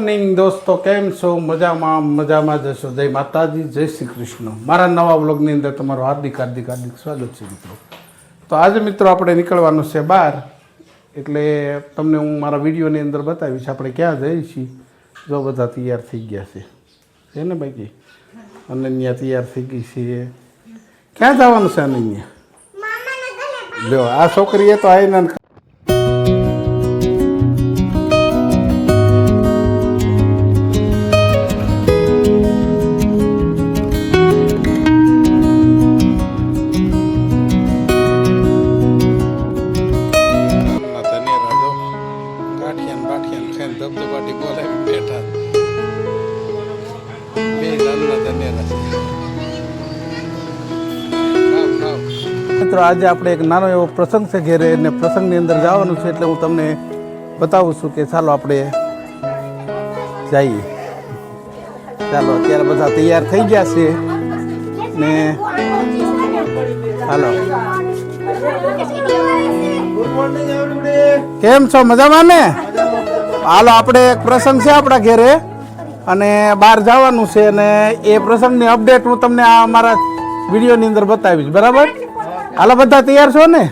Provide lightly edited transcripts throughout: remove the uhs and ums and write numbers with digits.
Morning દોસ્તો, કેમ છો? મજામાં જશો. જય માતાજી, જય શ્રી કૃષ્ણ. મારા નવા વ્લોગની અંદર તમારું હાર્દિક સ્વાગત છે મિત્રો. તો આજે મિત્રો આપણે નીકળવાનું છે બહાર, એટલે તમને હું મારા વિડીયોની અંદર બતાવીશ આપણે ક્યાં જઈએ છીએ. જો બધા તૈયાર થઈ ગયા છે ને બાકી? અનન્યા તૈયાર થઈ ગઈ છે. ક્યાં જવાનું છે અનન્યા? જો આ છોકરીએ તો આવીને આજે આપણે એક નાનો એવો પ્રસંગ છે ઘેરે, અને પ્રસંગની અંદર જવાનું છે, એટલે હું તમને બતાવું છું કે ચાલો આપણે જઈએ. ચાલો અત્યારે બધા તૈયાર થઈ ગયા છે ને હાલો. કેમ છો? મજામાં ને? હાલો, આપણે એક પ્રસંગ છે આપણા ઘેરે અને બહાર જવાનું છે, અને એ પ્રસંગની અપડેટ હું તમને આ અમારા વિડીયોની અંદર બતાવીશ. બરાબર? હાલો, બધા તૈયાર છો ને?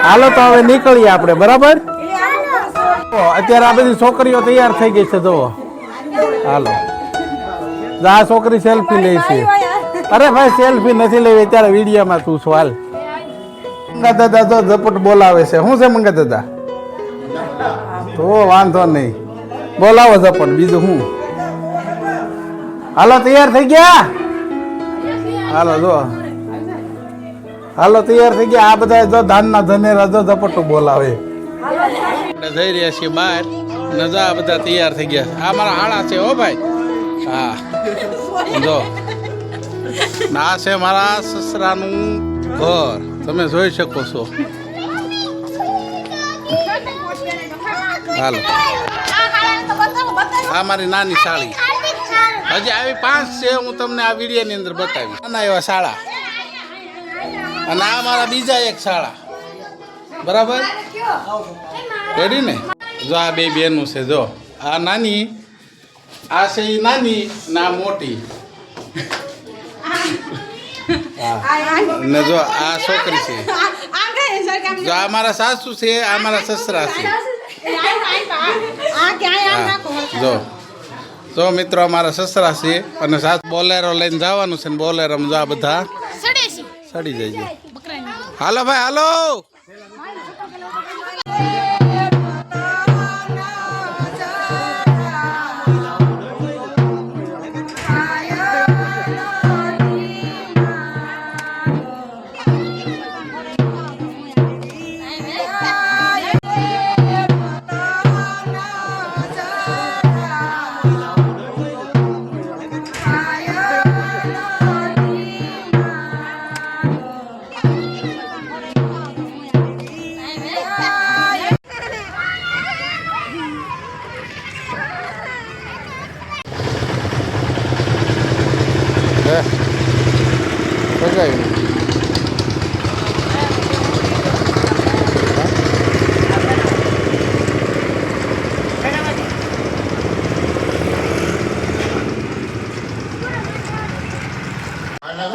હાલો તો હવે નીકળીએ આપણે. બરાબર? અત્યારે આ બધી છોકરીઓ તૈયાર થઈ ગઈ છે. જુઓ, હાલો, આ છોકરી સેલ્ફી લે છે. અરે ભાઈ, સેલ્ફી નથી લેવી અત્યારે, વિડીયોમાં તું છો. હાલ, મંગા દાદા તો ઝપટ બોલાવે છે. શું છે મંગા દાદા? તો વાંધો નહીં, બોલાવો ઝપટ. બીજું શું? હાલો, તૈયાર થઈ ગયા? હાલો જો, હાલો તૈયાર થઈ ગયા. આ બધા જો ધાનના ધનેરા જો ઝપટું બોલાવે. જઈ રહ્યા છીએ બહાર, નજા બધા તૈયાર થઈ ગયા. આ મારા હાડા છે હો ભાઈ. હા જો, આ છે મારા સસરાનું ઘર, તમે જોઈ શકો છો. હાલો, આ મારી નાની શાળી. હજી આવી 5 છે, હું તમને આ વિડીયોની અંદર બતાવીશ. નાના એવા શાળા, અને આ મારા બીજા એક શાળા. બરાબર? રેડી ને? જો આ બે બેનું છે. જો આ નાની, આ છે એ નાની ને આ મોટી. ને જો આ છોકરી છે. જો આ મારા સાસુ છે, આ મારા સસરા છે. જો જો મિત્રો, અમારા સસરા છે અને સાસ બોલેરો લઈને જવાનું છે, ને બોલેરોમાં જો આ બધા સડી જાય. હાલો ભાઈ, હાલો.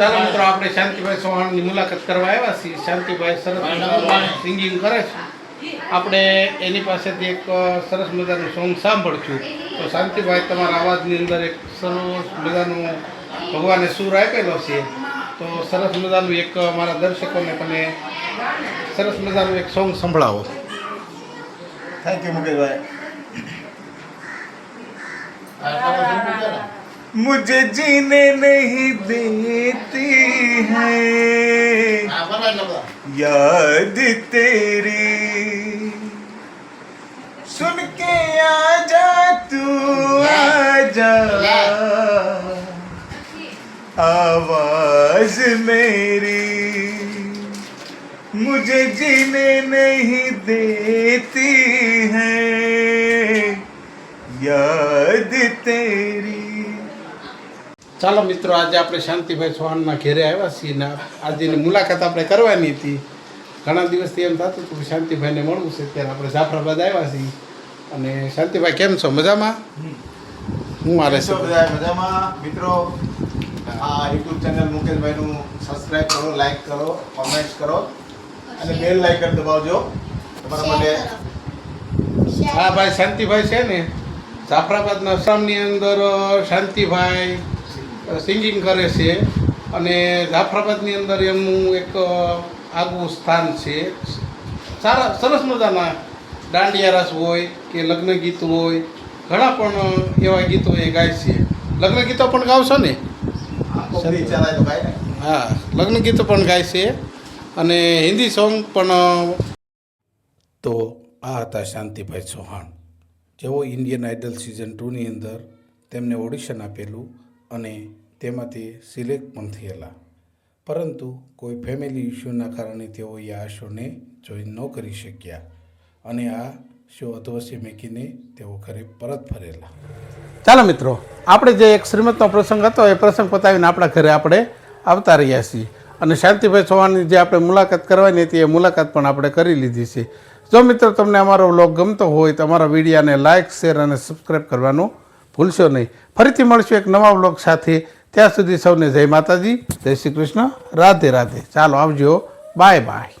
ચાલો મિત્રો, આપણે શાંતિભાઈ ચૌહાણની મુલાકાત કરવા આવ્યા છીએ. શાંતિભાઈ સરસ સિંગિંગ કરે છે. આપણે એની પાસેથી એક સરસ મજાનું સોંગ સાંભળશું. તો શાંતિભાઈ, તમારા અવાજની અંદર એક સરસ મજાનું ભગવાને સૂર આપેલો છે, તો સરસ મજાનું એક અમારા દર્શકોને તમે સરસ મજાનું એક સોંગ સંભળાવો. થેન્ક યુ મુકેશભાઈ. मुझे जीने नहीं देती है याद तेरी, सुन के आजा तू आजा आवाज मेरी, मुझे जीने नहीं देती है याद तेरी. ચાલો મિત્રો, આજે આપણે શાંતિભાઈ ચૌહાણના ઘેરે આવ્યા છીએ ને આજની મુલાકાત આપણે કરવાની હતી. ઘણા દિવસથી એમ થતું હતું કે શાંતિભાઈને મળવું છે, ત્યારે આપણે જાફરાબાદ આવ્યા છીએ. અને શાંતિભાઈ કેમ છો? મજામાં? હું મારે કેમ છો બધા મજામાં મિત્રો? આ યુટ્યુબ ચેનલ મુકેશભાઈનું સબસ્ક્રાઇબ કરો, લાઈક કરો, કોમેન્ટ કરો અને બેલ આઇકન દબાવજો તમારા માટે. હા ભાઈ શાંતિભાઈ છે ને જાફરાબાદના આસામની અંદર શાંતિભાઈ સિંગિંગ કરે છે અને જાફરાબાદની અંદર એમનું એક આગવું સ્થાન છે. સારા સરસ મજાના દાંડિયા રસ હોય કે લગ્ન ગીત હોય, ઘણા પણ એવા ગીતો એ ગાય છે. લગ્ન ગીતો પણ ગાવશો ને? કોકની ઈચ્છા થાય તો ગાય ને. હા, લગ્ન ગીતો પણ ગાય છે અને હિન્દી સોંગ પણ. તો આ હતા શાંતિભાઈ ચૌહાણ, જેઓ ઇન્ડિયન આઇડલ સિઝન 2ની અંદર તેમને ઓડિશન આપેલું અને તેમાંથી સિલેક્ટ પણ થયેલા, પરંતુ કોઈ ફેમિલી ઇસ્યુના કારણે તેઓએ આ શોને જોઈન ન કરી શક્યા અને આ શો અધવશ્ય મૂકીને તેઓ ઘરે પરત ફરેલા. ચાલો મિત્રો, આપણે જે એક શ્રીમતનો પ્રસંગ હતો એ પ્રસંગ પતાવીને આપણા ઘરે આપણે આવતા રહ્યા છીએ અને શાંતિભાઈ ચૌહાણની જે આપણે મુલાકાત કરવાની હતી એ મુલાકાત પણ આપણે કરી લીધી છે. જો મિત્રો તમને અમારો વ્લોગ ગમતો હોય તો અમારા વિડીયોને લાઇક, શેર અને સબસ્ક્રાઈબ કરવાનું ભૂલશો નહીં. ફરીથી મળશું એક નવા વ્લોગ સાથે. ત્યાં સુધી સૌને જય માતાજી, જય શ્રી કૃષ્ણ, રાધે રાધે. ચાલો આવજો, બાય બાય.